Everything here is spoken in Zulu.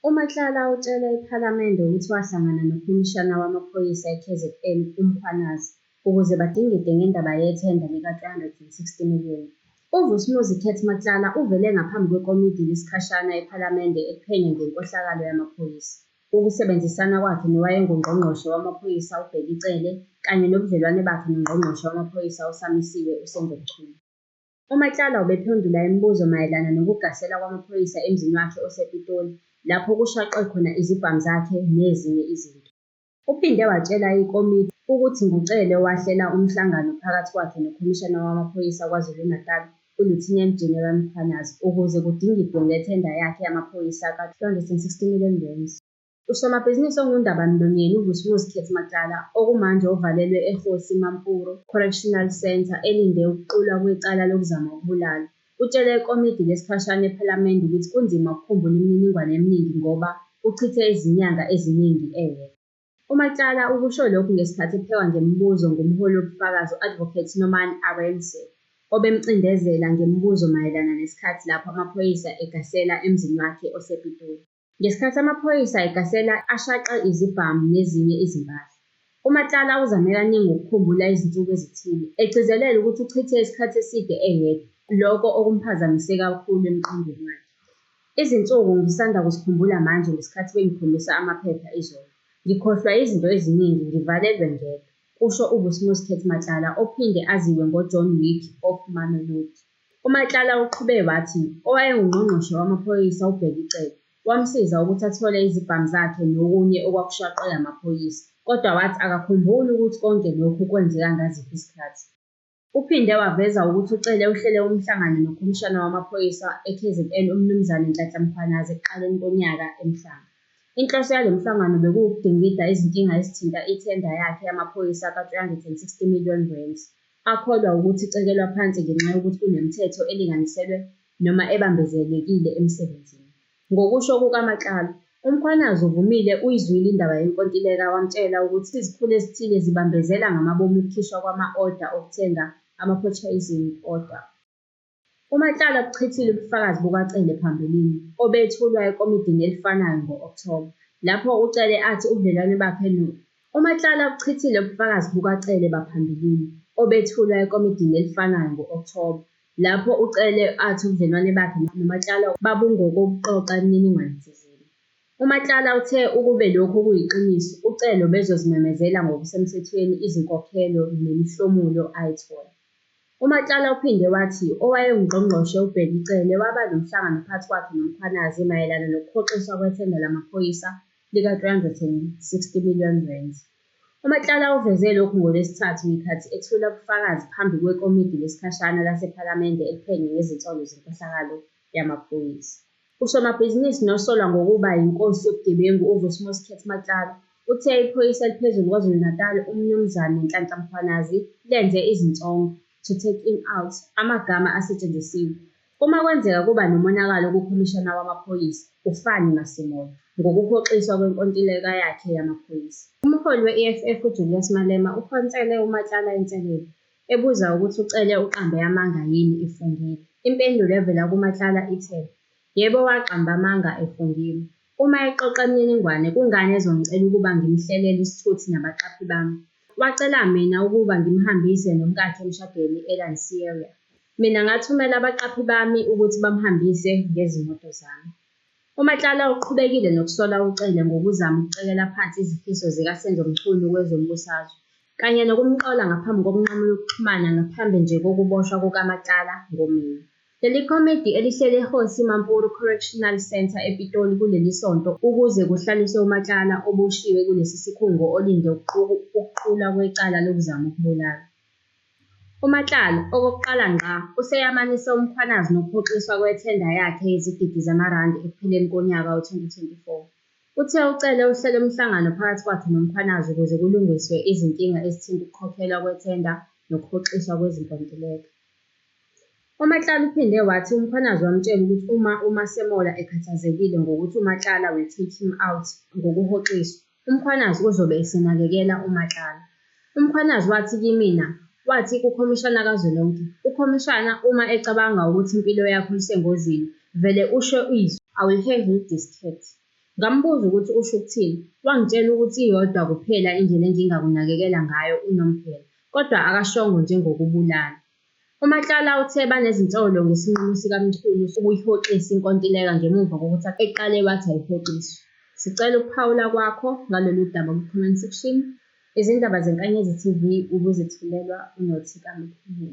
UMatlala utshele iPhalamende ukuthi wahlangana nokhomishana wamaphoyisa e-KZN uMkhwanazi ukuze badingide ngendaba yethenda lika-R360 million. UVus'Umuzi Kurt Matlala uvele ngaphambi kwekomidi lesikhashana ePhalamende eliphenya ngenkohlakalo yamaphoyisa, ukusebenzisana kwakhe nowayenguNgqongqoshe Wamaphoyisa uBhekicele kanye nobudlelwane bakhe noNgqongqoshe Wamaphoyisa uSamisiwe uSenzo Mchunu. UMatlala ubephendula imibuzo mayelana nokugasela kwamaphoyisa emzini wakhe osePitoli lapho kushaqwe khona izibhamu zakhe nezinye izinto. Uphinde watshela ikomidi ukuthi nguCele owahlela umhlangano phakathi kwakhe nokhomishana wamaphoyisa KwaZulu-Natal uLieutenant General Mkhwanazi ukuze kudingidwe ngethenda yakhe yamaphoyisa ka-R360 million. Usomabhizinisi ongundabamlonyeni uVus'Umuzi Kurt Matlala okumanje uvalelwe eGosi Mampuru Correctional Centre elinde ukuqulwa kwecala lokuzama ukubulala, utshele ikomidi lesikhashana ePhalamende ukuthi kunzima ukukhumbula imininingwane eminingi ngoba uchithe izinyanga eziningi eyedwa. UMatlala ukusho lokhu ngesikhathi ephekwa ngemibuzo ngumholi wobufakazi u-Advocate Norman Arendse, obemcindezela ngemibuzo mayelana nesikhathi lapho amaphoyisa egasela emzini wakhe osePitoli. Ngesikhathi amaphoyisa egasela ashaqe izibhamu nezinye izimpahla, uMatlala uzame kaningi ukukhumbula izinsuku ezithile, egcizelela ukuthi uchithe isikhathi eside eyedwa, lokho okumphazamise kakhulu emqondweni wakhe. Izinsuku ngisanda kuzikhumbula manje ngesikhathi bengikhombisa amaphepha izolo. Ngikhohlwa izinto eziningi, ngivalelwe ngedwa, kusho uVus'Umuzi Kurt Matlala ophinde aziwe ngoJohn Wick of Mamelodi. UMatlala uqhube wathi owayenguNgqongqoshe Wamaphoyisa uBhekicele wamsiza ukuthi athole izibhamu zakhe nokunye okwakushaqwe amaphoyisa, kodwa wathi akakhumbuli ukuthi konke lokhu kwenzeka ngaziphi izikhathi. Uphinde waveza ukuthi uCele uhlele umhlangano nokhomishana wamaphoyisa e-KZN uMnu Nhlanhla Mkhwanazi ekuqaleni konyaka eMhlanga. Inhloso yalo mhlangano bekuwukudingida izinkinga ezithinta ithenda yakhe yamaphoyisa ka-R360 million. Akholwa ukuthi icekelwa phansi ngenxa yokuthi kunemithetho elinganiselwe noma ebambezelekile emsebenzini. Ngokusho kukaMatlala, uMkhwanazi uvumile uyizwile indaba yenkontileka wamtshela ukuthi izikhulu ezithile zibambezela ngamabomu ukukhishwa kwama-oda okuthenga ama-purchasing order. UMatlala ubuchithile ubufakazi bukaCele phambilini, obethulwa ekomidini elifanayo ngo-Okthoba, lapho uCele athi ubudlelwane bakhe uMatlala ubuchithile ubufakazi bukaCele baphambilini, obethulwa ekomidini elifanayo ngo-Okthoba, lapho uCele athi ubudlelwane bakhe noMatlala babungokokuqoqa imininingwane thizeni. UMatlala uthe ukube lokhu kuyiqiniso, uCele ubezozimemezela ngokusemthethweni izinkokhelo nemihlomulo ayithola. UMatlala uphinde wathi owayenguNgqongqoshe uBhekicele waba nomhlangano phakathi kwakhe noMkhwanazi mayelana nokuhoxiswa kwethenda lamaphoyisa lika-R360 million. UMatlala uveze lokhu ngoLwesithathu ngenkathi ethula ubufakazi phambi kwekomidi lesikhashana lasePhalamende eliphenya ngezinsolo zenkohlakalo yamaphoyisa. Usomabhizinisi nosolwa ngokuba yinkosi yobugebengu uVus'Umuzi Kurt Matlala uthe iphoyisa eliphezulu KwaZulu-Natal uMnu Nhlanhla Mkhwanazi lenze izinsongo, to take him out, amagama asetshenzisiwe, uma kwenzeka kuba nomonakalo kukhomishana wamaphoyisa uFani Masemola ngokuhoxiswa kwenkontileka yakhe yamaphoyisa. Umholi we-EFF uJulius Malema uphonsele uMatlala inselelo, ebuza ukuthi uCele uqambe amanga yini efungile. Impendulo evela kuMatlala ithe, yebo waqamba amanga efungile. Uma eqoqa imininingwane kungani ezongicela ukuba ngimhlelele isithuthi nabaqaphi bami? Wacela mina ukuba ngimhambise nomkakhe emshadweni eLansiyaya. Mina ngathumela abaqaphi bami ukuthi bamhambise ngezimoto zami. UMatlala uqhubekile nokusola uCele ngokuzama ukucekela phansi izifiso zikaSenzo Mchunu kwezombusazwe, kanye nokumqola ngaphambi kokunqamula ukuxhumana ngaphambi nje kokuboshwa kukaMatlala ngomina. Leli komidi elihlele eGosi Mampuru Correctional Centre ePitoli kuleli sonto ukuze kuhlaliswe uMatlala oboshiwe kulesi sikhungo olinde ukuqulwa kwecala lokuzama ukubulala. UMatlala, okokuqala ngqa, useyamanise uMkhwanazi nokuhoxiswa kwethenda yakhe yezigidi zamarandi ekupheleni konyaka we-2024. Uthe uCele uhlele umhlangano phakathi kwakhe noMkhwanazi ukuze kulungiswe izinkinga ezithinta ukukhokhelwa kwethenda nokuhoxiswa kwezinkontileka. UMatlala uphinde wathi uMkhwanazi wamtshela ukuthi uma uMasemola ekhathazekile ngokuthi uMatlala will take him out ngokuhoxiswa, uMkhwanazi uzobe esenakekela uMatlala. UMkhwanazi wathi kimina, wathi kukhomishana kazwelonke, ukhomishana uma ecabanga ukuthi impilo yakho isengozini, vele usho izwi, I will handle this cat. Ngambuza ukuthi usho ukuthini, wangitshela ukuthi iyodwa kuphela indlela engingakunakekela ngayo unomphela, kodwa akashongo njengokubulala. UMatlala uthe banezinsolo ngesinqumo sikamchunu sokuyihoxisa inkontileka ngemuva kokuthi eqale wathi ayihoxiswa. Sicela ukuphawula kwakho ngalolu daba ku-comment section. Izindaba zeNkanyezi TV ukuzethulelwa uNothikamkhulu.